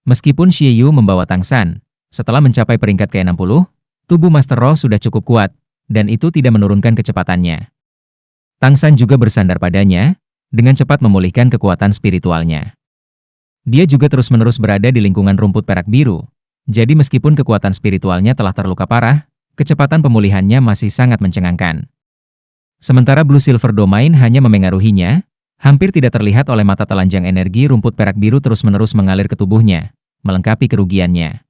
Meskipun Xie Yu membawa Tang San, setelah mencapai peringkat ke-60, tubuh Master Roh sudah cukup kuat, dan itu tidak menurunkan kecepatannya. Tang San juga bersandar padanya, dengan cepat memulihkan kekuatan spiritualnya. Dia juga terus-menerus berada di lingkungan rumput perak biru, jadi meskipun kekuatan spiritualnya telah terluka parah, kecepatan pemulihannya masih sangat mencengangkan. Sementara Blue Silver Domain hanya memengaruhinya, hampir tidak terlihat oleh mata telanjang energi rumput perak biru terus-menerus mengalir ke tubuhnya, melengkapi kerugiannya.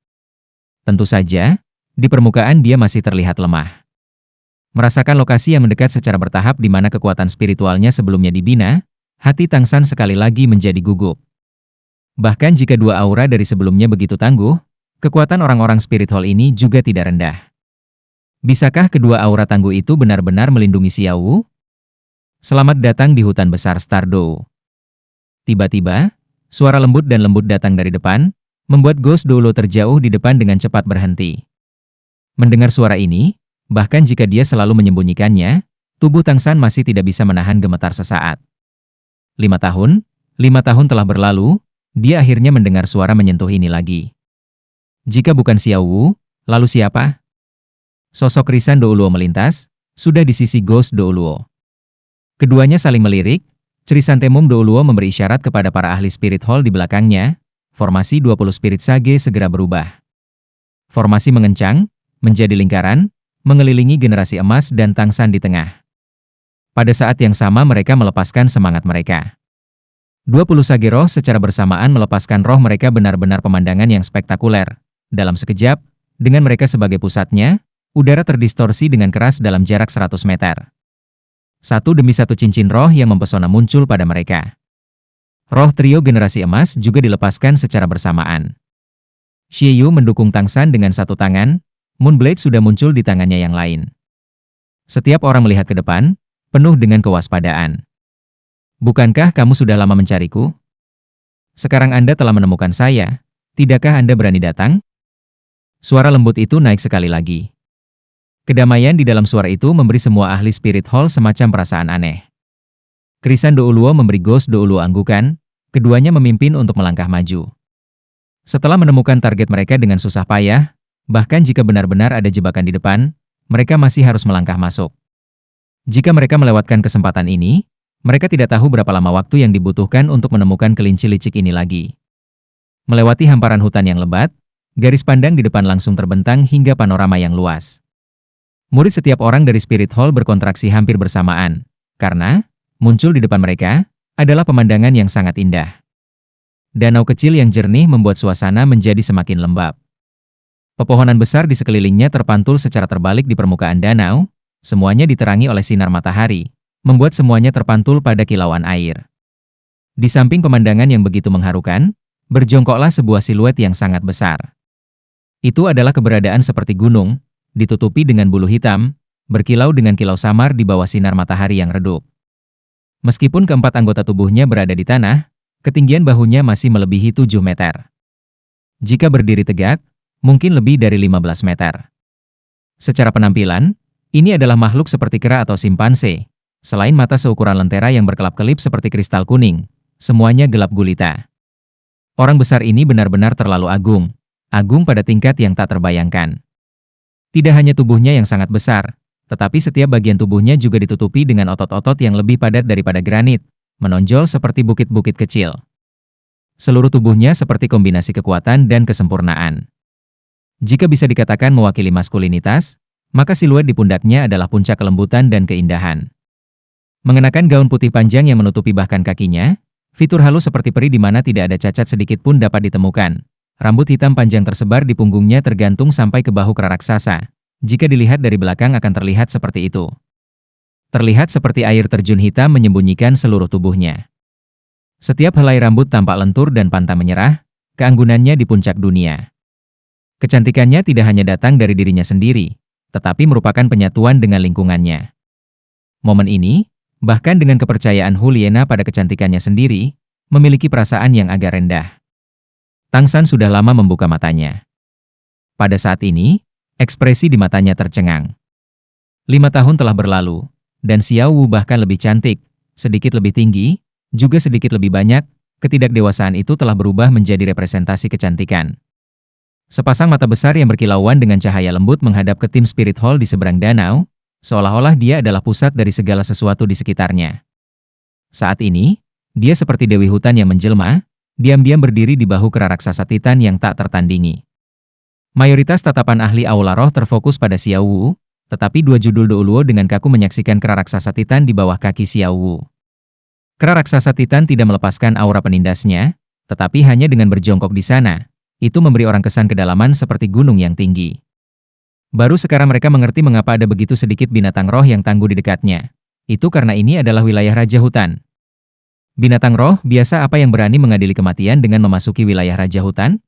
Tentu saja, di permukaan dia masih terlihat lemah. Merasakan lokasi yang mendekat secara bertahap di mana kekuatan spiritualnya sebelumnya dibina, hati Tang San sekali lagi menjadi gugup. Bahkan jika dua aura dari sebelumnya begitu tangguh, kekuatan orang-orang Spirit Hall ini juga tidak rendah. Bisakah kedua aura tangguh itu benar-benar melindungi Xiao Wu? Selamat datang di hutan besar Stardow. Tiba-tiba, suara lembut dan lembut datang dari depan, membuat Ghost Doulo terjauh di depan dengan cepat berhenti. Mendengar suara ini, bahkan jika dia selalu menyembunyikannya, tubuh Tang San masih tidak bisa menahan gemetar sesaat. 5 tahun telah berlalu, dia akhirnya mendengar suara menyentuh ini lagi. Jika bukan Xiao Wu, lalu siapa? Sosok Risan Douluo melintas, sudah di sisi Ghost Douluo. Keduanya saling melirik, Chrysanthemum Douluo memberi isyarat kepada para ahli Spirit Hall di belakangnya, formasi 20 Spirit Sage segera berubah. Formasi mengencang, menjadi lingkaran, mengelilingi generasi emas dan Tang San di tengah. Pada saat yang sama mereka melepaskan semangat mereka. 20 Sage Roh secara bersamaan melepaskan roh mereka benar-benar pemandangan yang spektakuler. Dalam sekejap, dengan mereka sebagai pusatnya, udara terdistorsi dengan keras dalam jarak 100 meter. Satu demi satu cincin roh yang mempesona muncul pada mereka. Roh trio generasi emas juga dilepaskan secara bersamaan. Xie Yu mendukung Tang San dengan satu tangan, Moonblade sudah muncul di tangannya yang lain. Setiap orang melihat ke depan, penuh dengan kewaspadaan. Bukankah kamu sudah lama mencariku? Sekarang Anda telah menemukan saya, tidakkah Anda berani datang? Suara lembut itu naik sekali lagi. Kedamaian di dalam suara itu memberi semua ahli Spirit Hall semacam perasaan aneh. Krisan Douluo memberi Ghost Douluo anggukan, keduanya memimpin untuk melangkah maju. Setelah menemukan target mereka dengan susah payah, bahkan jika benar-benar ada jebakan di depan, mereka masih harus melangkah masuk. Jika mereka melewatkan kesempatan ini, mereka tidak tahu berapa lama waktu yang dibutuhkan untuk menemukan kelinci licik ini lagi. Melewati hamparan hutan yang lebat, garis pandang di depan langsung terbentang hingga panorama yang luas. Murid setiap orang dari Spirit Hall berkontraksi hampir bersamaan, karena muncul di depan mereka adalah pemandangan yang sangat indah. Danau kecil yang jernih membuat suasana menjadi semakin lembab. Pepohonan besar di sekelilingnya terpantul secara terbalik di permukaan danau, semuanya diterangi oleh sinar matahari, membuat semuanya terpantul pada kilauan air. Di samping pemandangan yang begitu mengharukan, berjongkoklah sebuah siluet yang sangat besar. Itu adalah keberadaan seperti gunung, ditutupi dengan bulu hitam, berkilau dengan kilau samar di bawah sinar matahari yang redup. Meskipun keempat anggota tubuhnya berada di tanah, ketinggian bahunya masih melebihi 7 meter. Jika berdiri tegak, mungkin lebih dari 15 meter. Secara penampilan, ini adalah makhluk seperti kera atau simpanse. Selain mata seukuran lentera yang berkelap-kelip seperti kristal kuning, semuanya gelap gulita. Orang besar ini benar-benar terlalu agung pada tingkat yang tak terbayangkan. Tidak hanya tubuhnya yang sangat besar, tetapi setiap bagian tubuhnya juga ditutupi dengan otot-otot yang lebih padat daripada granit, menonjol seperti bukit-bukit kecil. Seluruh tubuhnya seperti kombinasi kekuatan dan kesempurnaan. Jika bisa dikatakan mewakili maskulinitas, maka siluet di pundaknya adalah puncak kelembutan dan keindahan. Mengenakan gaun putih panjang yang menutupi bahkan kakinya, fitur halus seperti peri di mana tidak ada cacat sedikit pun dapat ditemukan. Rambut hitam panjang tersebar di punggungnya tergantung sampai ke bahu kera raksasa. Jika dilihat dari belakang akan terlihat seperti itu. Terlihat seperti air terjun hitam menyembunyikan seluruh tubuhnya. Setiap helai rambut tampak lentur dan pantang menyerah, keanggunannya di puncak dunia. Kecantikannya tidak hanya datang dari dirinya sendiri, tetapi merupakan penyatuan dengan lingkungannya. Momen ini, bahkan dengan kepercayaan Huliena pada kecantikannya sendiri, memiliki perasaan yang agak rendah. Tang San sudah lama membuka matanya. Pada saat ini, ekspresi di matanya tercengang. 5 tahun telah berlalu, dan Xiao Wu bahkan lebih cantik, sedikit lebih tinggi, juga sedikit lebih banyak, ketidakdewasaan itu telah berubah menjadi representasi kecantikan. Sepasang mata besar yang berkilauan dengan cahaya lembut menghadap ke tim Spirit Hall di seberang danau, seolah-olah dia adalah pusat dari segala sesuatu di sekitarnya. Saat ini, dia seperti dewi hutan yang menjelma, diam-diam berdiri di bahu kera raksasa Titan yang tak tertandingi. Mayoritas tatapan ahli aula roh terfokus pada Xiao Wu, tetapi dua judul Douluo dengan kaku menyaksikan kera raksasa Titan di bawah kaki Xiao Wu. Kera raksasa Titan tidak melepaskan aura penindasnya, tetapi hanya dengan berjongkok di sana, itu memberi orang kesan kedalaman seperti gunung yang tinggi. Baru sekarang mereka mengerti mengapa ada begitu sedikit binatang roh yang tangguh di dekatnya. Itu karena ini adalah wilayah Raja Hutan. Binatang roh biasa apa yang berani mengadili kematian dengan memasuki wilayah Raja Hutan?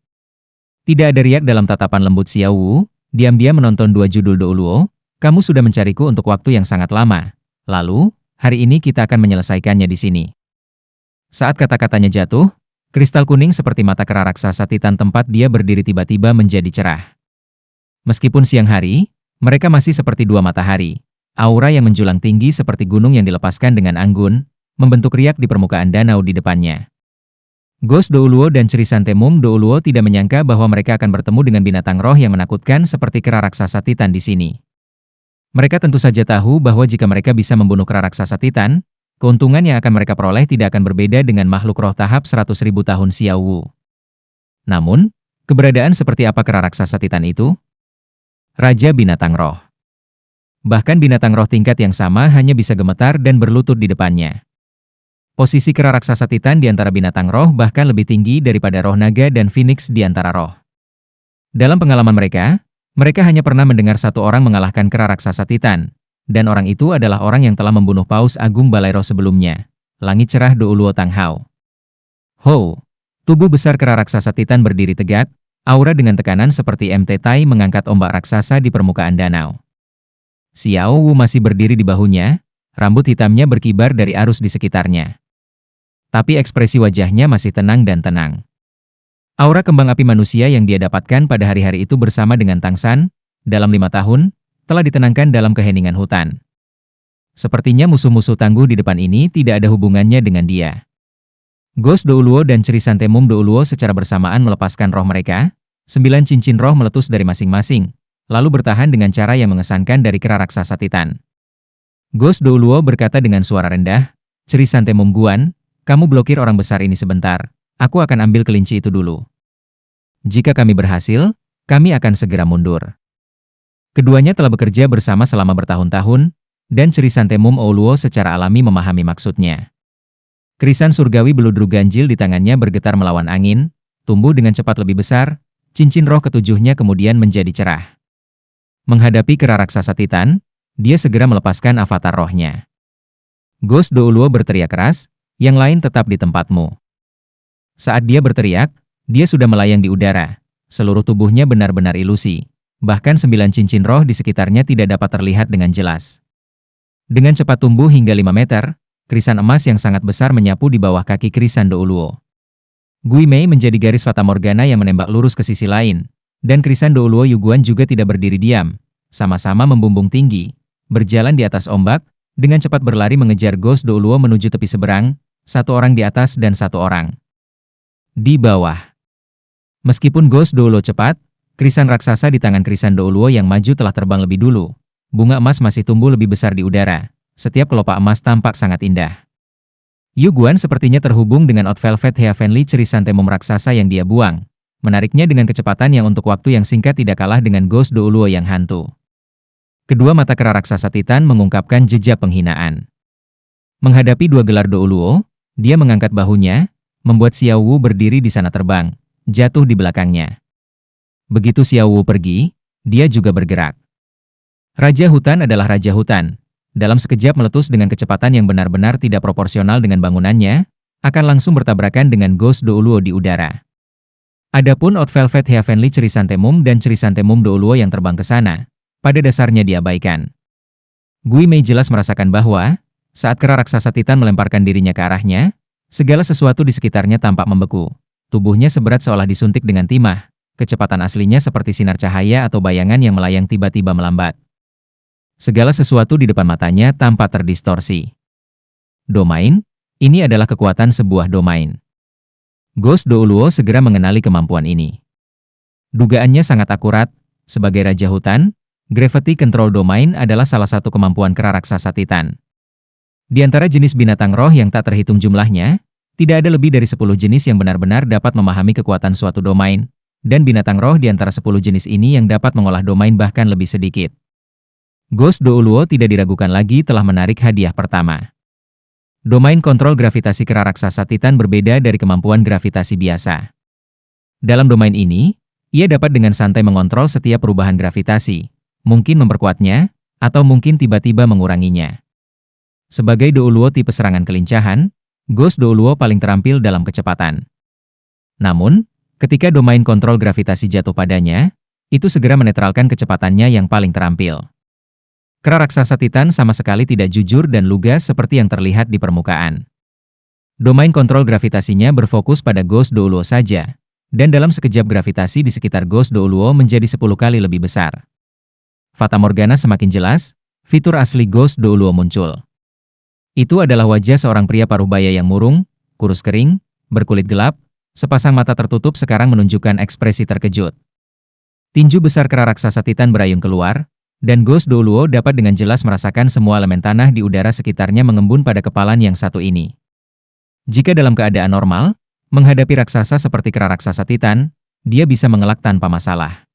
Tidak ada riak dalam tatapan lembut Xiao Wu, diam-diam menonton dua judul Douluo. Kamu sudah mencariku untuk waktu yang sangat lama. Lalu, hari ini kita akan menyelesaikannya di sini. Saat kata-katanya jatuh, kristal kuning seperti mata kera raksasa Titan tempat dia berdiri tiba-tiba menjadi cerah. Meskipun siang hari, mereka masih seperti dua matahari. Aura yang menjulang tinggi seperti gunung yang dilepaskan dengan anggun, membentuk riak di permukaan danau di depannya. Ghost Douluo dan Chrysanthemum Douluo tidak menyangka bahwa mereka akan bertemu dengan binatang roh yang menakutkan seperti kera raksasa Titan di sini. Mereka tentu saja tahu bahwa jika mereka bisa membunuh kera raksasa Titan, keuntungan yang akan mereka peroleh tidak akan berbeda dengan makhluk roh tahap 100.000 tahun Xiao Wu. Namun, keberadaan seperti apa kera raksasa Titan itu? Raja binatang roh. Bahkan binatang roh tingkat yang sama hanya bisa gemetar dan berlutut di depannya. Posisi kera raksasa Titan di antara binatang roh bahkan lebih tinggi daripada roh naga dan phoenix di antara roh. Dalam pengalaman mereka hanya pernah mendengar satu orang mengalahkan kera raksasa Titan, dan orang itu adalah orang yang telah membunuh Paus Agung Balai Roh sebelumnya, Langit Cerah Douluo Tang Hao. Ho! Tubuh besar kera raksasa Titan berdiri tegak, aura dengan tekanan seperti MT Tai mengangkat ombak raksasa di permukaan danau. Xiao Wu masih berdiri di bahunya, rambut hitamnya berkibar dari arus di sekitarnya. Tapi ekspresi wajahnya masih tenang dan tenang. Aura kembang api manusia yang dia dapatkan pada hari-hari itu bersama dengan Tang San, dalam 5 tahun, telah ditenangkan dalam keheningan hutan. Sepertinya musuh-musuh tangguh di depan ini tidak ada hubungannya dengan dia. Ghost Douluo dan Chrysanthemum Douluo secara bersamaan melepaskan roh mereka, 9 cincin roh meletus dari masing-masing, lalu bertahan dengan cara yang mengesankan dari kera raksasa Titan. Ghost Douluo berkata dengan suara rendah, Chrysanthemum Guan, kamu blokir orang besar ini sebentar, aku akan ambil kelinci itu dulu. Jika kami berhasil, kami akan segera mundur. Keduanya telah bekerja bersama selama bertahun-tahun, dan Chrysanthemum Douluo secara alami memahami maksudnya. Krisan surgawi beludru ganjil di tangannya bergetar melawan angin, tumbuh dengan cepat lebih besar, cincin roh ketujuhnya kemudian menjadi cerah. Menghadapi kera raksasa Titan, dia segera melepaskan avatar rohnya. Ghost Douluo berteriak keras, yang lain tetap di tempatmu. Saat dia berteriak, dia sudah melayang di udara. Seluruh tubuhnya benar-benar ilusi. Bahkan 9 cincin roh di sekitarnya tidak dapat terlihat dengan jelas. Dengan cepat tumbuh hingga 5 meter, krisan emas yang sangat besar menyapu di bawah kaki krisan Douluo. Gui Mei menjadi garis fatamorgana yang menembak lurus ke sisi lain, dan krisan Douluo Yuguan juga tidak berdiri diam, sama-sama membumbung tinggi, berjalan di atas ombak, dengan cepat berlari mengejar Ghost Douluo menuju tepi seberang, satu orang di atas dan satu orang di bawah. Meskipun Ghost Douluo cepat, krisan raksasa di tangan krisan Douluo yang maju telah terbang lebih dulu. Bunga emas masih tumbuh lebih besar di udara. Setiap kelopak emas tampak sangat indah. Yuguan sepertinya terhubung dengan Oud Velvet Heavenly Chrysanthemum raksasa yang dia buang, menariknya dengan kecepatan yang untuk waktu yang singkat tidak kalah dengan Ghost Douluo yang hantu. Kedua mata kera raksasa Titan mengungkapkan jejak penghinaan. Menghadapi dua gelar Douluo, dia mengangkat bahunya, membuat Xiao Wu berdiri di sana terbang, jatuh di belakangnya. Begitu Xiao Wu pergi, dia juga bergerak. Raja Hutan adalah Raja Hutan. Dalam sekejap meletus dengan kecepatan yang benar-benar tidak proporsional dengan bangunannya, akan langsung bertabrakan dengan Ghost Douluo di udara. Adapun Oud Velvet Heavenly Chrysanthemum dan Chrysanthemum Douluo yang terbang ke sana, pada dasarnya diabaikan. Gui Mei jelas merasakan bahwa, saat kera raksasa Titan melemparkan dirinya ke arahnya, segala sesuatu di sekitarnya tampak membeku. Tubuhnya seberat seolah disuntik dengan timah, kecepatan aslinya seperti sinar cahaya atau bayangan yang melayang tiba-tiba melambat. Segala sesuatu di depan matanya tampak terdistorsi. Domain, ini adalah kekuatan sebuah domain. Ghost Douluo segera mengenali kemampuan ini. Dugaannya sangat akurat, sebagai Raja Hutan, Gravity Control Domain adalah salah satu kemampuan kera raksasa Titan. Di antara jenis binatang roh yang tak terhitung jumlahnya, tidak ada lebih dari 10 jenis yang benar-benar dapat memahami kekuatan suatu domain, dan binatang roh di antara 10 jenis ini yang dapat mengolah domain bahkan lebih sedikit. Ghost Douluo tidak diragukan lagi telah menarik hadiah pertama. Domain kontrol gravitasi kera raksasa Titan berbeda dari kemampuan gravitasi biasa. Dalam domain ini, ia dapat dengan santai mengontrol setiap perubahan gravitasi, mungkin memperkuatnya, atau mungkin tiba-tiba menguranginya. Sebagai Douluo tipe serangan kelincahan, Ghost Douluo paling terampil dalam kecepatan. Namun, ketika domain kontrol gravitasi jatuh padanya, itu segera menetralkan kecepatannya yang paling terampil. Kera raksasa Titan sama sekali tidak jujur dan lugas seperti yang terlihat di permukaan. Domain kontrol gravitasinya berfokus pada Ghost Douluo saja, dan dalam sekejap gravitasi di sekitar Ghost Douluo menjadi 10 kali lebih besar. Fatamorgana semakin jelas, fitur asli Ghost Douluo muncul. Itu adalah wajah seorang pria paruh baya yang murung, kurus kering, berkulit gelap, sepasang mata tertutup sekarang menunjukkan ekspresi terkejut. Tinju besar kera raksasa Titan berayun keluar, dan Ghost Douluo dapat dengan jelas merasakan semua elemen tanah di udara sekitarnya mengembun pada kepalan yang satu ini. Jika dalam keadaan normal, menghadapi raksasa seperti kera raksasa Titan, dia bisa mengelak tanpa masalah.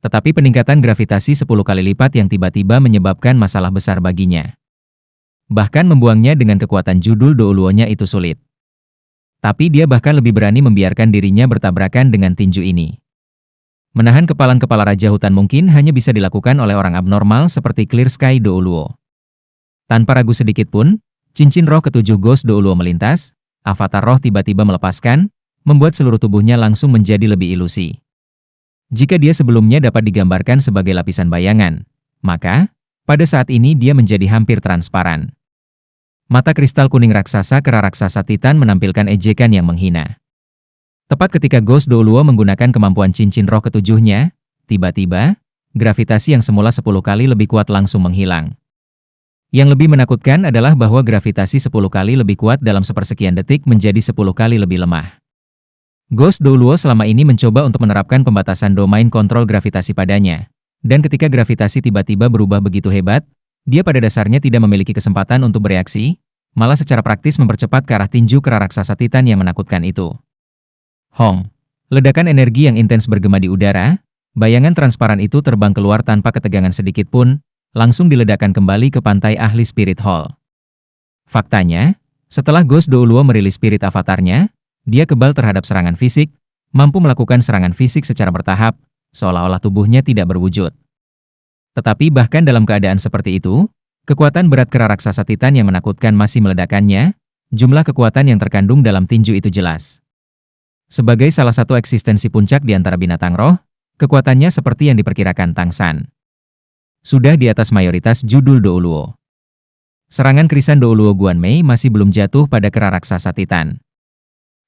Tetapi peningkatan gravitasi 10 kali lipat yang tiba-tiba menyebabkan masalah besar baginya. Bahkan membuangnya dengan kekuatan judul Douluo-nya itu sulit. Tapi dia bahkan lebih berani membiarkan dirinya bertabrakan dengan tinju ini. Menahan kepalan kepala Raja Hutan mungkin hanya bisa dilakukan oleh orang abnormal seperti Clear Sky Douluo. Tanpa ragu sedikit pun, cincin roh ketujuh Ghost Douluo melintas, avatar roh tiba-tiba melepaskan, membuat seluruh tubuhnya langsung menjadi lebih ilusi. Jika dia sebelumnya dapat digambarkan sebagai lapisan bayangan, maka, pada saat ini dia menjadi hampir transparan. Mata kristal kuning raksasa kera raksasa Titan menampilkan ejekan yang menghina. Tepat ketika Ghost Douluo menggunakan kemampuan cincin roh ketujuhnya, tiba-tiba, gravitasi yang semula 10 kali lebih kuat langsung menghilang. Yang lebih menakutkan adalah bahwa gravitasi 10 kali lebih kuat dalam sepersekian detik menjadi 10 kali lebih lemah. Ghost Douluo selama ini mencoba untuk menerapkan pembatasan domain kontrol gravitasi padanya, dan ketika gravitasi tiba-tiba berubah begitu hebat, dia pada dasarnya tidak memiliki kesempatan untuk bereaksi, malah secara praktis mempercepat ke arah tinju kera raksasa Titan yang menakutkan itu. Hong! Ledakan energi yang intens bergema di udara, bayangan transparan itu terbang keluar tanpa ketegangan sedikit pun, langsung diledakkan kembali ke pantai ahli Spirit Hall. Faktanya, setelah Ghost Douluo merilis spirit avatarnya, dia kebal terhadap serangan fisik, mampu melakukan serangan fisik secara bertahap, seolah-olah tubuhnya tidak berwujud. Tetapi bahkan dalam keadaan seperti itu, kekuatan berat kera raksasa Titan yang menakutkan masih meledakannya, jumlah kekuatan yang terkandung dalam tinju itu jelas. Sebagai salah satu eksistensi puncak di antara binatang roh, kekuatannya seperti yang diperkirakan Tang San. Sudah di atas mayoritas judul Douluo. Serangan krisan Douluo Guanmei masih belum jatuh pada kera raksasa Titan.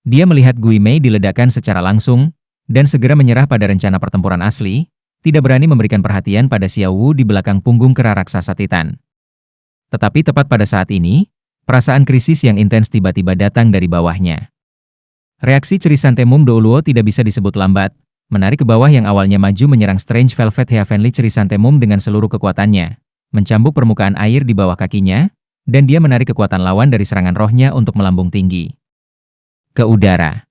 Dia melihat Gui Mei diledakkan secara langsung, dan segera menyerah pada rencana pertempuran asli, tidak berani memberikan perhatian pada Xiao Wu di belakang punggung kera raksasa Titan. Tetapi tepat pada saat ini, perasaan krisis yang intens tiba-tiba datang dari bawahnya. Reaksi Chrysanthemum Douluo tidak bisa disebut lambat, menarik ke bawah yang awalnya maju menyerang Strange Velvet Heavenly Chrysanthemum dengan seluruh kekuatannya, mencambuk permukaan air di bawah kakinya, dan dia menarik kekuatan lawan dari serangan rohnya untuk melambung tinggi ke udara.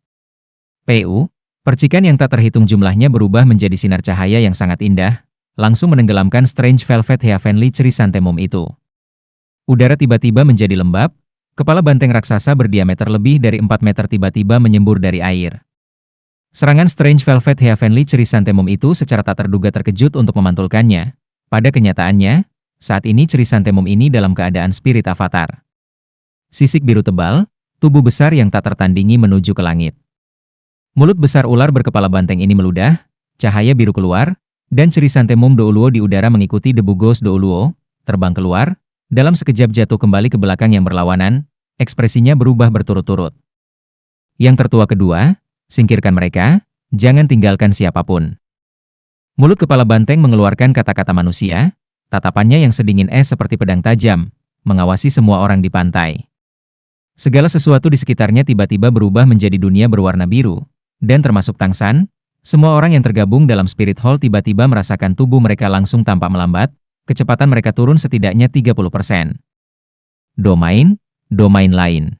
PU, percikan yang tak terhitung jumlahnya berubah menjadi sinar cahaya yang sangat indah, langsung menenggelamkan Strange Velvet Heavenly Chrysanthemum itu. Udara tiba-tiba menjadi lembab, kepala banteng raksasa berdiameter lebih dari 4 meter tiba-tiba menyembur dari air. Serangan Strange Velvet Heavenly Chrysanthemum itu secara tak terduga terkejut untuk memantulkannya. Pada kenyataannya, saat ini Chrysanthemum ini dalam keadaan spirit avatar. Sisik biru tebal, tubuh besar yang tak tertandingi menuju ke langit. Mulut besar ular berkepala banteng ini meludah, cahaya biru keluar, dan Chrysanthemum Douluo di udara mengikuti debu Ghost Douluo, terbang keluar, dalam sekejap jatuh kembali ke belakang yang berlawanan, ekspresinya berubah berturut-turut. Yang tertua kedua, singkirkan mereka, jangan tinggalkan siapapun. Mulut kepala banteng mengeluarkan kata-kata manusia, tatapannya yang sedingin es seperti pedang tajam, mengawasi semua orang di pantai. Segala sesuatu di sekitarnya tiba-tiba berubah menjadi dunia berwarna biru, dan termasuk Tang San, semua orang yang tergabung dalam Spirit Hall tiba-tiba merasakan tubuh mereka langsung tampak melambat, kecepatan mereka turun setidaknya 30%. Domain lain.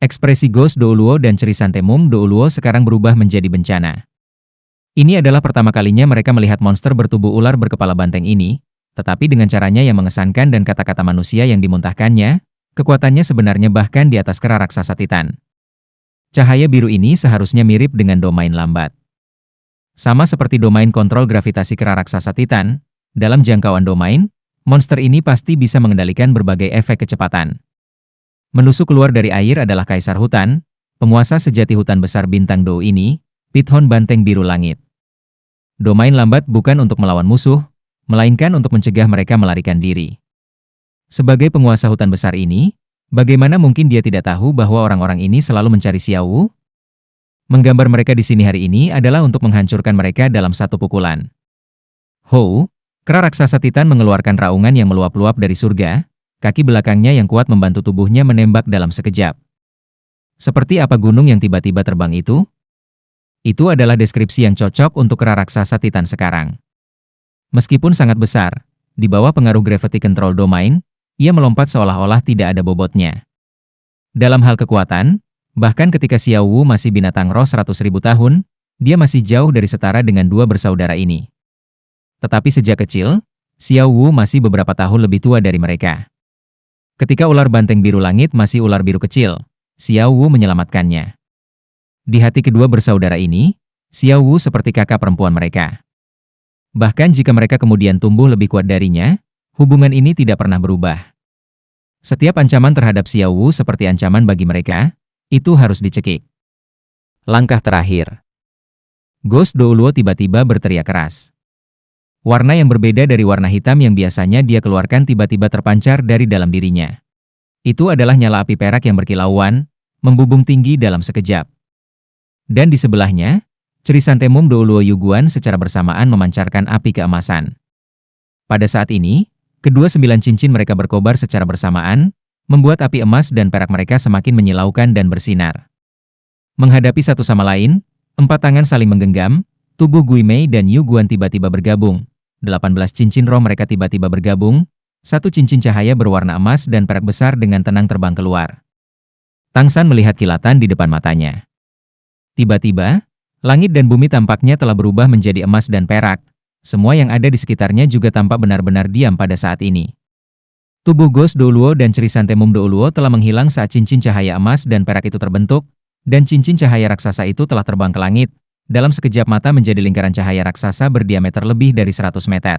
Ekspresi Ghost Douluo dan Chrysanthemum Douluo sekarang berubah menjadi bencana. Ini adalah pertama kalinya mereka melihat monster bertubuh ular berkepala banteng ini, tetapi dengan caranya yang mengesankan dan kata-kata manusia yang dimuntahkannya, kekuatannya sebenarnya bahkan di atas kera raksasa Titan. Cahaya biru ini seharusnya mirip dengan domain lambat. Sama seperti domain kontrol gravitasi kera raksasa Titan, dalam jangkauan domain, monster ini pasti bisa mengendalikan berbagai efek kecepatan. Menusuk keluar dari air adalah kaisar hutan, penguasa sejati hutan besar bintang Dou ini, Pithon Banteng Biru Langit. Domain lambat bukan untuk melawan musuh, melainkan untuk mencegah mereka melarikan diri. Sebagai penguasa hutan besar ini, bagaimana mungkin dia tidak tahu bahwa orang-orang ini selalu mencari Xiao Wu? Menggambar mereka di sini hari ini adalah untuk menghancurkan mereka dalam satu pukulan. Hou, kera raksasa Titan mengeluarkan raungan yang meluap-luap dari surga, kaki belakangnya yang kuat membantu tubuhnya menembak dalam sekejap. Seperti apa gunung yang tiba-tiba terbang itu? Itu adalah deskripsi yang cocok untuk kera raksasa Titan sekarang. Meskipun sangat besar, di bawah pengaruh gravity control domain, ia melompat seolah-olah tidak ada bobotnya. Dalam hal kekuatan, bahkan ketika Xiao Wu masih binatang roh 100.000 tahun, dia masih jauh dari setara dengan dua bersaudara ini. Tetapi sejak kecil, Xiao Wu masih beberapa tahun lebih tua dari mereka. Ketika ular banteng biru langit masih ular biru kecil, Xiao Wu menyelamatkannya. Di hati kedua bersaudara ini, Xiao Wu seperti kakak perempuan mereka. Bahkan jika mereka kemudian tumbuh lebih kuat darinya, hubungan ini tidak pernah berubah. Setiap ancaman terhadap Xiao Wu seperti ancaman bagi mereka, itu harus dicekik. Langkah terakhir. Ghost Douluo tiba-tiba berteriak keras. Warna yang berbeda dari warna hitam yang biasanya dia keluarkan tiba-tiba terpancar dari dalam dirinya. Itu adalah nyala api perak yang berkilauan, membubung tinggi dalam sekejap. Dan di sebelahnya, Chrysanthemum Douluo Yuguan secara bersamaan memancarkan api keemasan. Pada saat ini, kedua 9 cincin mereka berkobar secara bersamaan, membuat api emas dan perak mereka semakin menyilaukan dan bersinar. Menghadapi satu sama lain, 4 tangan saling menggenggam, tubuh Guimei dan Yuguan tiba-tiba bergabung, 18 cincin roh mereka tiba-tiba bergabung, satu cincin cahaya berwarna emas dan perak besar dengan tenang terbang keluar. Tang San melihat kilatan di depan matanya. Tiba-tiba, langit dan bumi tampaknya telah berubah menjadi emas dan perak. Semua yang ada di sekitarnya juga tampak benar-benar diam pada saat ini. Tubuh Ghost Douluo dan Chrysanthemum Douluo telah menghilang saat cincin cahaya emas dan perak itu terbentuk, dan cincin cahaya raksasa itu telah terbang ke langit, dalam sekejap mata menjadi lingkaran cahaya raksasa berdiameter lebih dari 100 meter.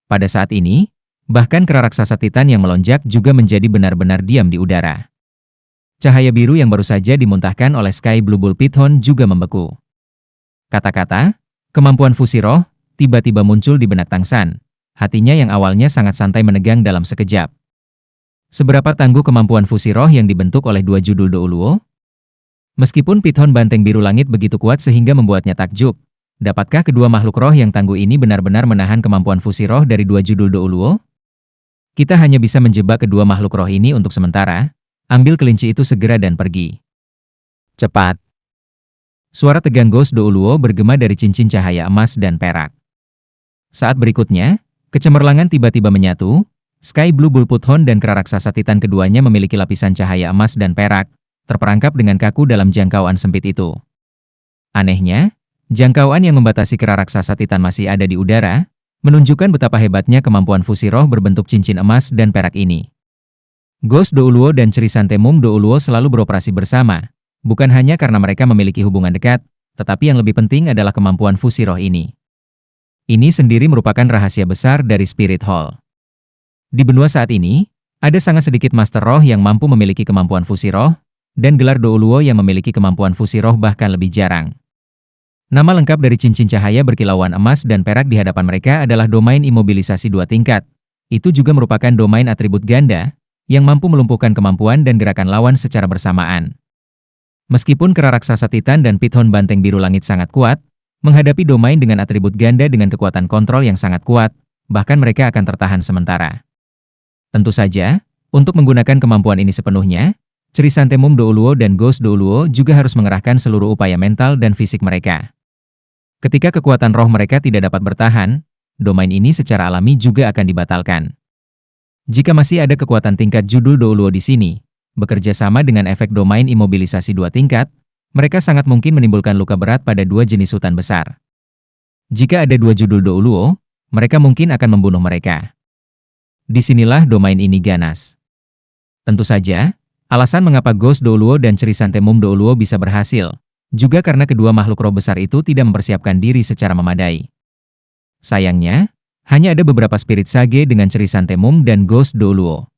Pada saat ini, bahkan kera raksasa Titan yang melonjak juga menjadi benar-benar diam di udara. Cahaya biru yang baru saja dimuntahkan oleh Sky Blue Bull Pithon juga membeku. Kata-kata, kemampuan fusi roh, tiba-tiba muncul di benak Tang San. Hatinya yang awalnya sangat santai menegang dalam sekejap. Seberapa tangguh kemampuan fusi roh yang dibentuk oleh dua judul Douluo? Meskipun Pithon Banteng Biru Langit begitu kuat sehingga membuatnya takjub, dapatkah kedua makhluk roh yang tangguh ini benar-benar menahan kemampuan fusi roh dari dua judul Douluo? Kita hanya bisa menjebak kedua makhluk roh ini untuk sementara. Ambil kelinci itu segera dan pergi. Cepat. Suara tegang Ghost Douluo bergema dari cincin cahaya emas dan perak. Saat berikutnya, kecemerlangan tiba-tiba menyatu, Sky Blue Bull Pithon dan kera raksasa Titan keduanya memiliki lapisan cahaya emas dan perak, terperangkap dengan kaku dalam jangkauan sempit itu. Anehnya, jangkauan yang membatasi kera raksasa Titan masih ada di udara, menunjukkan betapa hebatnya kemampuan fusi roh berbentuk cincin emas dan perak ini. Ghost Douluo dan Chrysanthemum Douluo selalu beroperasi bersama, bukan hanya karena mereka memiliki hubungan dekat, tetapi yang lebih penting adalah kemampuan fusi roh ini. Ini sendiri merupakan rahasia besar dari Spirit Hall. Di benua saat ini, ada sangat sedikit master roh yang mampu memiliki kemampuan fusi roh, dan gelar Douluo yang memiliki kemampuan fusi roh bahkan lebih jarang. Nama lengkap dari cincin cahaya berkilauan emas dan perak di hadapan mereka adalah domain imobilisasi 2 tingkat. Itu juga merupakan domain atribut ganda, yang mampu melumpuhkan kemampuan dan gerakan lawan secara bersamaan. Meskipun kera raksasa Titan dan Pithon Banteng Biru Langit sangat kuat, menghadapi domain dengan atribut ganda dengan kekuatan kontrol yang sangat kuat, bahkan mereka akan tertahan sementara. Tentu saja, untuk menggunakan kemampuan ini sepenuhnya, Chrysanthemum Douluo dan Ghost Douluo juga harus mengerahkan seluruh upaya mental dan fisik mereka. Ketika kekuatan roh mereka tidak dapat bertahan, domain ini secara alami juga akan dibatalkan. Jika masih ada kekuatan tingkat judul Douluo di sini, bekerja sama dengan efek domain imobilisasi 2 tingkat, mereka sangat mungkin menimbulkan luka berat pada 2 jenis hutan besar. Jika ada 2 judul Douluo, mereka mungkin akan membunuh mereka. Disinilah domain ini ganas. Tentu saja, alasan mengapa Ghost Douluo dan Chrysanthemum Douluo bisa berhasil, juga karena kedua makhluk roh besar itu tidak mempersiapkan diri secara memadai. Sayangnya, hanya ada beberapa spirit sage dengan Chrysanthemum dan Ghost Douluo.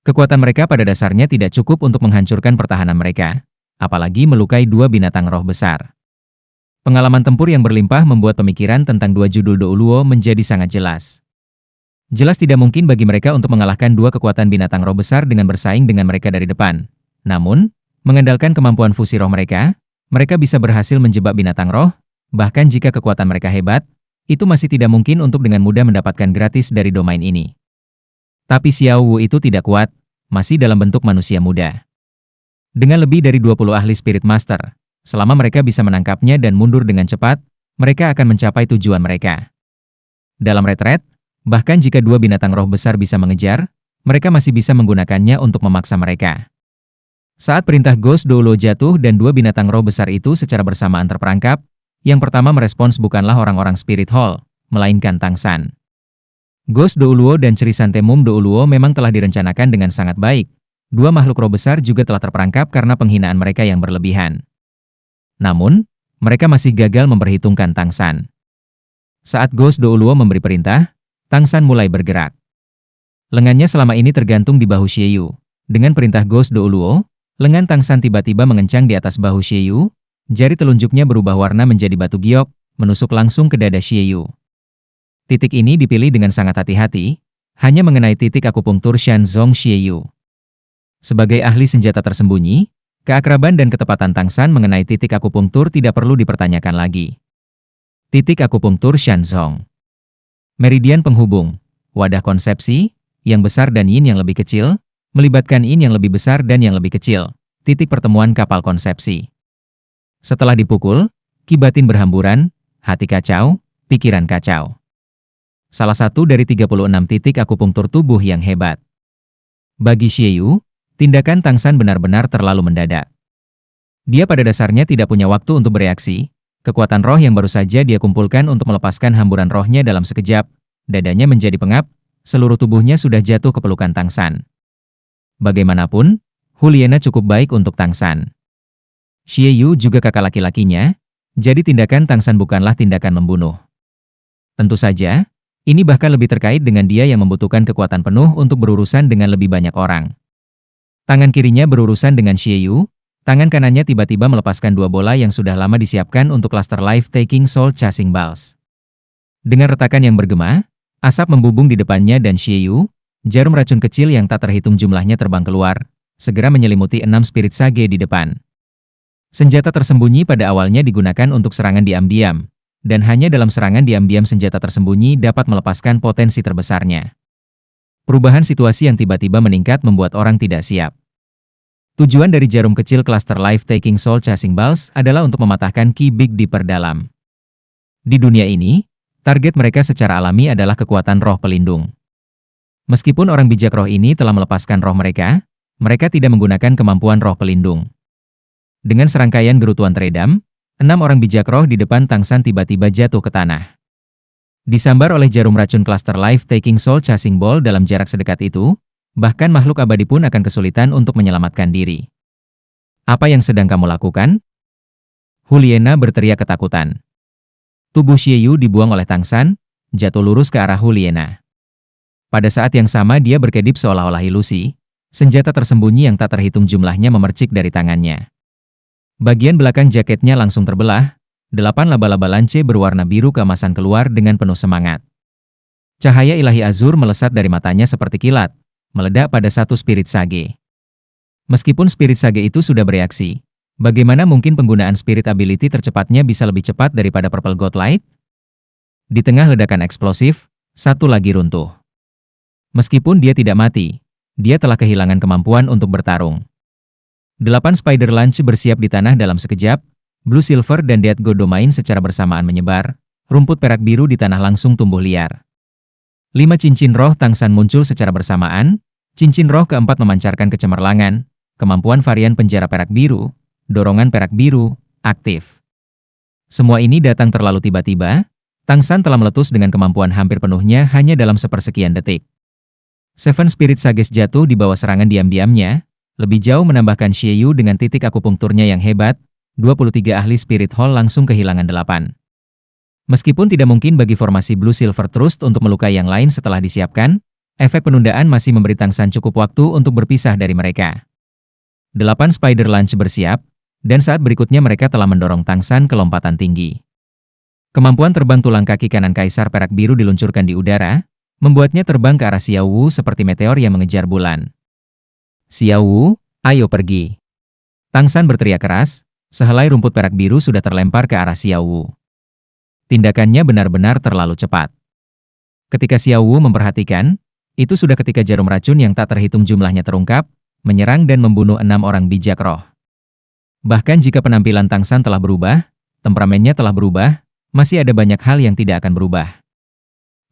Kekuatan mereka pada dasarnya tidak cukup untuk menghancurkan pertahanan mereka, apalagi melukai 2 binatang roh besar. Pengalaman tempur yang berlimpah membuat pemikiran tentang 2 judul Douluo menjadi sangat jelas. Jelas tidak mungkin bagi mereka untuk mengalahkan 2 kekuatan binatang roh besar dengan bersaing dengan mereka dari depan. Namun, mengandalkan kemampuan fusi roh mereka bisa berhasil menjebak binatang roh, bahkan jika kekuatan mereka hebat, itu masih tidak mungkin untuk dengan mudah mendapatkan gratis dari domain ini. Tapi Xiao Wu itu tidak kuat, masih dalam bentuk manusia muda. Dengan lebih dari 20 ahli Spirit Master, selama mereka bisa menangkapnya dan mundur dengan cepat, mereka akan mencapai tujuan mereka. Dalam retret, bahkan jika 2 binatang roh besar bisa mengejar, mereka masih bisa menggunakannya untuk memaksa mereka. Saat perintah Ghost Douluo jatuh dan 2 binatang roh besar itu secara bersamaan terperangkap, yang pertama merespons bukanlah orang-orang Spirit Hall, melainkan Tang San. Ghost Douluo dan Chrysanthemum Douluo memang telah direncanakan dengan sangat baik. 2 makhluk roh besar juga telah terperangkap karena penghinaan mereka yang berlebihan. Namun, mereka masih gagal memperhitungkan Tang San. Saat Ghost Douluo memberi perintah, Tang San mulai bergerak. Lengannya selama ini tergantung di bahu Xieyu. Dengan perintah Ghost Douluo, lengan Tang San tiba-tiba mengencang di atas bahu Xieyu, jari telunjuknya berubah warna menjadi batu giok, menusuk langsung ke dada Xieyu. Titik ini dipilih dengan sangat hati-hati, hanya mengenai titik akupunktur Shanzong Xieyu. Sebagai ahli senjata tersembunyi, keakraban dan ketepatan Tang San mengenai titik akupunktur tidak perlu dipertanyakan lagi. Titik akupunktur Shanzong. Meridian penghubung, wadah konsepsi, yang besar dan yin yang lebih kecil, melibatkan yin yang lebih besar dan yang lebih kecil, titik pertemuan kapal konsepsi. Setelah dipukul, ki batin berhamburan, hati kacau, pikiran kacau. Salah satu dari 36 titik akupunktur tubuh yang hebat. Bagi Xieyu, tindakan Tang San benar-benar terlalu mendadak. Dia pada dasarnya tidak punya waktu untuk bereaksi, kekuatan roh yang baru saja dia kumpulkan untuk melepaskan hamburan rohnya dalam sekejap, dadanya menjadi pengap, seluruh tubuhnya sudah jatuh ke pelukan Tang San. Bagaimanapun, Huliena cukup baik untuk Tang San. Xieyu juga kakak laki-lakinya, jadi tindakan Tang San bukanlah tindakan membunuh. Tentu saja, ini bahkan lebih terkait dengan dia yang membutuhkan kekuatan penuh untuk berurusan dengan lebih banyak orang. Tangan kirinya berurusan dengan Xieyu, tangan kanannya tiba-tiba melepaskan 2 bola yang sudah lama disiapkan untuk cluster life-taking soul chasing balls. Dengan retakan yang bergema, asap membubung di depannya dan Xieyu, jarum racun kecil yang tak terhitung jumlahnya terbang keluar, segera menyelimuti 6 spirit sage di depan. Senjata tersembunyi pada awalnya digunakan untuk serangan diam-diam, dan hanya dalam serangan diam-diam senjata tersembunyi dapat melepaskan potensi terbesarnya. Perubahan situasi yang tiba-tiba meningkat membuat orang tidak siap. Tujuan dari jarum kecil cluster life-taking soul chasing balls adalah untuk mematahkan ki Big Dipper dalam. Di dunia ini, target mereka secara alami adalah kekuatan roh pelindung. Meskipun orang bijak roh ini telah melepaskan roh mereka tidak menggunakan kemampuan roh pelindung. Dengan serangkaian gerutuan teredam, 6 orang bijak roh di depan Tang San tiba-tiba jatuh ke tanah. Disambar oleh jarum racun cluster life-taking soul chasing ball dalam jarak sedekat itu, bahkan makhluk abadi pun akan kesulitan untuk menyelamatkan diri. Apa yang sedang kamu lakukan? Huliena berteriak ketakutan. Tubuh Xieyu dibuang oleh Tang San, jatuh lurus ke arah Huliena. Pada saat yang sama dia berkedip seolah-olah ilusi, senjata tersembunyi yang tak terhitung jumlahnya memercik dari tangannya. Bagian belakang jaketnya langsung terbelah, 8 laba-laba lance berwarna biru keemasan keluar dengan penuh semangat. Cahaya ilahi azur melesat dari matanya seperti kilat, meledak pada satu spirit sage. Meskipun spirit sage itu sudah bereaksi, bagaimana mungkin penggunaan spirit ability tercepatnya bisa lebih cepat daripada Purple God Light? Di tengah ledakan eksplosif, satu lagi runtuh. Meskipun dia tidak mati, dia telah kehilangan kemampuan untuk bertarung. 8 spider lunch bersiap di tanah dalam sekejap, blue silver dan dead god domain secara bersamaan menyebar, rumput perak biru di tanah langsung tumbuh liar. 5 cincin roh tangsan muncul secara bersamaan, cincin roh keempat memancarkan kecemerlangan, kemampuan varian penjara perak biru, dorongan perak biru, aktif. Semua ini datang terlalu tiba-tiba, Tangsan telah meletus dengan kemampuan hampir penuhnya hanya dalam sepersekian detik. Seven Spirit Sages jatuh di bawah serangan diam-diamnya, lebih jauh menambahkan Xie Yu dengan titik akupunkturnya yang hebat, 23 ahli Spirit Hall langsung kehilangan 8. Meskipun tidak mungkin bagi formasi Blue Silver Trust untuk melukai yang lain setelah disiapkan, efek penundaan masih memberi Tangsan cukup waktu untuk berpisah dari mereka. 8 Spider Lunch bersiap, dan saat berikutnya mereka telah mendorong Tangsan ke lompatan tinggi. Kemampuan terbang tulang kaki kanan Kaisar Perak Biru diluncurkan di udara, membuatnya terbang ke arah Xiao Wu seperti meteor yang mengejar bulan. Xiao Wu, ayo pergi. Tangsan berteriak keras, sehelai rumput perak biru sudah terlempar ke arah Xiao Wu. Tindakannya benar-benar terlalu cepat. Ketika Xiao Wu memperhatikan, itu sudah ketika jarum racun yang tak terhitung jumlahnya terungkap, menyerang dan membunuh 6 orang bijak roh. Bahkan jika penampilan Tangsan telah berubah, temperamennya telah berubah, masih ada banyak hal yang tidak akan berubah.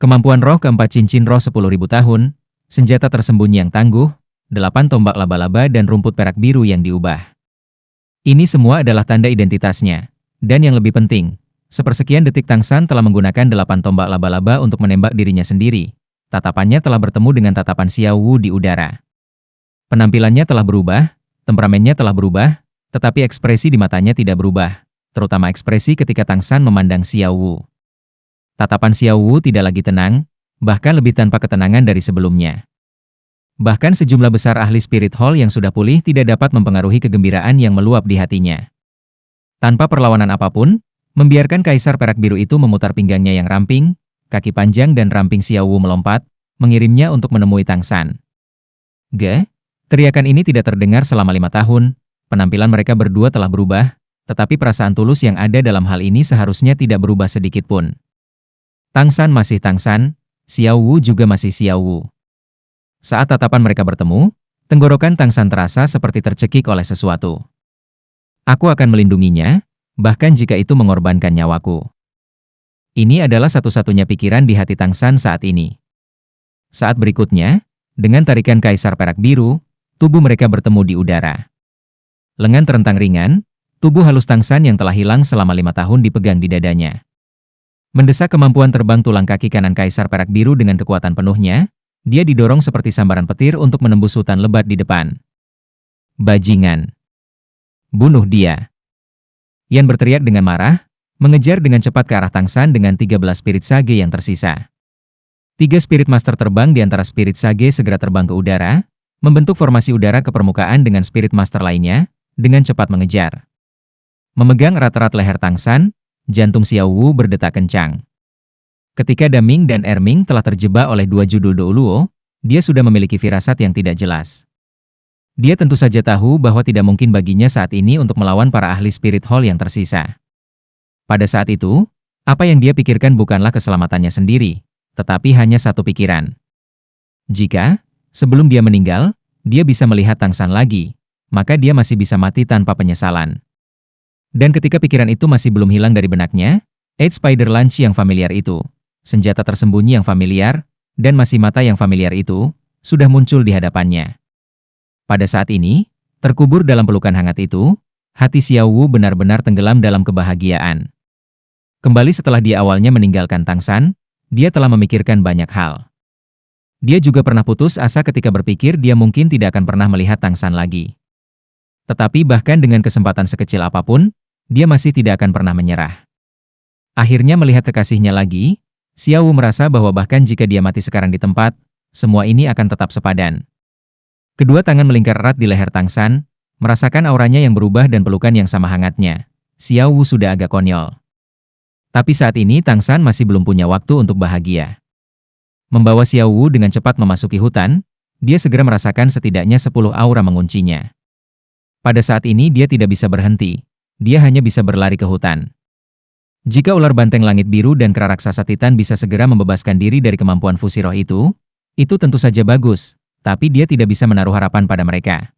Kemampuan roh keempat cincin roh 10.000 tahun, senjata tersembunyi yang tangguh, 8 tombak laba-laba dan rumput perak biru yang diubah. Ini semua adalah tanda identitasnya. Dan yang lebih penting, sepersekian detik Tangsan telah menggunakan 8 tombak laba-laba untuk menembak dirinya sendiri. Tatapannya telah bertemu dengan tatapan Xiao Wu di udara. Penampilannya telah berubah, temperamennya telah berubah, tetapi ekspresi di matanya tidak berubah. Terutama ekspresi ketika Tangsan memandang Xiao Wu. Tatapan Xiao Wu tidak lagi tenang, bahkan lebih tanpa ketenangan dari sebelumnya. Bahkan sejumlah besar ahli Spirit Hall yang sudah pulih tidak dapat mempengaruhi kegembiraan yang meluap di hatinya. Tanpa perlawanan apapun, membiarkan Kaisar Perak Biru itu memutar pinggangnya yang ramping, kaki panjang dan ramping Xiao Wu melompat, mengirimnya untuk menemui Tangsan. Teriakan ini tidak terdengar selama 5 tahun, penampilan mereka berdua telah berubah, tetapi perasaan tulus yang ada dalam hal ini seharusnya tidak berubah sedikit pun. Tangsan masih Tangsan, Xiao Wu juga masih Xiao Wu. Saat tatapan mereka bertemu, tenggorokan Tangsan terasa seperti tercekik oleh sesuatu. Aku akan melindunginya, bahkan jika itu mengorbankan nyawaku. Ini adalah satu-satunya pikiran di hati Tangsan saat ini. Saat berikutnya, dengan tarikan Kaisar Perak Biru, tubuh mereka bertemu di udara. Lengan terentang ringan, tubuh halus Tangsan yang telah hilang selama 5 tahun dipegang di dadanya. Mendesak kemampuan terbang tulang kaki kanan Kaisar Perak Biru dengan kekuatan penuhnya, dia didorong seperti sambaran petir untuk menembus hutan lebat di depan. Bajingan! Bunuh dia! Yan berteriak dengan marah, mengejar dengan cepat ke arah Tangsan dengan 13 spirit sage yang tersisa. 3 spirit master terbang di antara spirit sage segera terbang ke udara, membentuk formasi udara ke permukaan dengan spirit master lainnya, dengan cepat mengejar. Memegang erat-erat leher Tangsan, jantung Xiao Wu berdetak kencang. Ketika Daming dan Erming telah terjebak oleh 2 judul Douluo, dia sudah memiliki firasat yang tidak jelas. Dia tentu saja tahu bahwa tidak mungkin baginya saat ini untuk melawan para ahli Spirit Hall yang tersisa. Pada saat itu, apa yang dia pikirkan bukanlah keselamatannya sendiri, tetapi hanya satu pikiran. Jika, sebelum dia meninggal, dia bisa melihat Tangsan lagi, maka dia masih bisa mati tanpa penyesalan. Dan ketika pikiran itu masih belum hilang dari benaknya, 8 Spider Lunch yang familiar itu, senjata tersembunyi yang familiar, dan masih mata yang familiar itu, sudah muncul di hadapannya. Pada saat ini, terkubur dalam pelukan hangat itu, hati Xiao Wu benar-benar tenggelam dalam kebahagiaan. Kembali setelah dia awalnya meninggalkan Tangsan, dia telah memikirkan banyak hal. Dia juga pernah putus asa ketika berpikir dia mungkin tidak akan pernah melihat Tangsan lagi. Tetapi bahkan dengan kesempatan sekecil apapun, dia masih tidak akan pernah menyerah. Akhirnya melihat kekasihnya lagi, Xiao Wu merasa bahwa bahkan jika dia mati sekarang di tempat, semua ini akan tetap sepadan. Kedua tangan melingkar erat di leher Tangsan, merasakan auranya yang berubah dan pelukan yang sama hangatnya. Xiao Wu sudah agak konyol. Tapi saat ini Tangsan masih belum punya waktu untuk bahagia. Membawa Xiao Wu dengan cepat memasuki hutan, dia segera merasakan setidaknya 10 aura menguncinya. Pada saat ini dia tidak bisa berhenti, dia hanya bisa berlari ke hutan. Jika ular banteng langit biru dan kera raksasa Titan bisa segera membebaskan diri dari kemampuan fusi roh itu tentu saja bagus, tapi dia tidak bisa menaruh harapan pada mereka.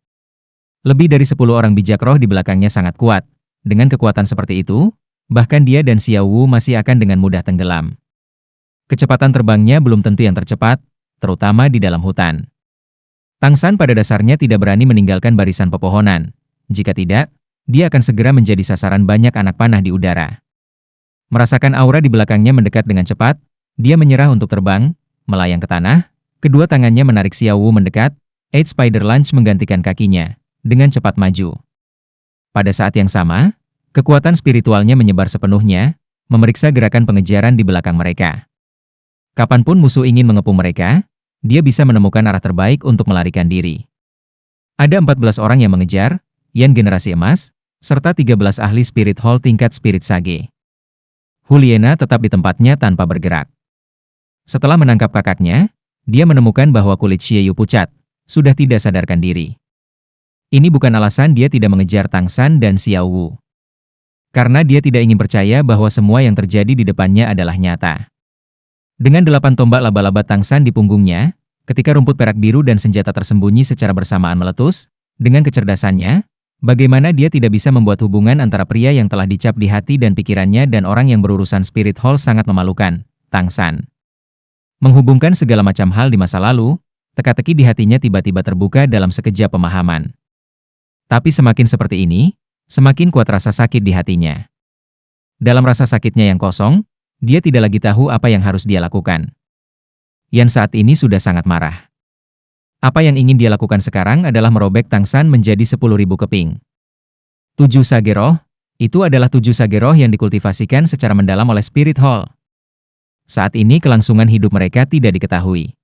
Lebih dari 10 orang bijak roh di belakangnya sangat kuat. Dengan kekuatan seperti itu, bahkan dia dan Xiao Wu masih akan dengan mudah tenggelam. Kecepatan terbangnya belum tentu yang tercepat, terutama di dalam hutan. Tang San pada dasarnya tidak berani meninggalkan barisan pepohonan. Jika tidak, dia akan segera menjadi sasaran banyak anak panah di udara. Merasakan aura di belakangnya mendekat dengan cepat, dia menyerah untuk terbang, melayang ke tanah, kedua tangannya menarik Xiao Wu mendekat, Eight Spider Lunge menggantikan kakinya, dengan cepat maju. Pada saat yang sama, kekuatan spiritualnya menyebar sepenuhnya, memeriksa gerakan pengejaran di belakang mereka. Kapanpun musuh ingin mengepung mereka, dia bisa menemukan arah terbaik untuk melarikan diri. Ada 14 orang yang mengejar, Yan generasi emas, serta 13 ahli Spirit Hall tingkat Spirit Sage. Juliana tetap di tempatnya tanpa bergerak. Setelah menangkap kakaknya, dia menemukan bahwa kulit Xieyu pucat, sudah tidak sadarkan diri. Ini bukan alasan dia tidak mengejar Tang San dan Xiao Wu. Karena dia tidak ingin percaya bahwa semua yang terjadi di depannya adalah nyata. Dengan 8 tombak laba-laba Tang San di punggungnya, ketika rumput perak biru dan senjata tersembunyi secara bersamaan meletus, dengan kecerdasannya, bagaimana dia tidak bisa membuat hubungan antara pria yang telah dicap di hati dan pikirannya dan orang yang berurusan Spirit Hall sangat memalukan, Tang San. Menghubungkan segala macam hal di masa lalu, teka-teki di hatinya tiba-tiba terbuka dalam sekejap pemahaman. Tapi semakin seperti ini, semakin kuat rasa sakit di hatinya. Dalam rasa sakitnya yang kosong, dia tidak lagi tahu apa yang harus dia lakukan. Yan saat ini sudah sangat marah. Apa yang ingin dia lakukan sekarang adalah merobek Tang San menjadi 10.000 keping. 7 Sage Roh, itu adalah 7 Sage Roh yang dikultivasikan secara mendalam oleh Spirit Hall. Saat ini kelangsungan hidup mereka tidak diketahui.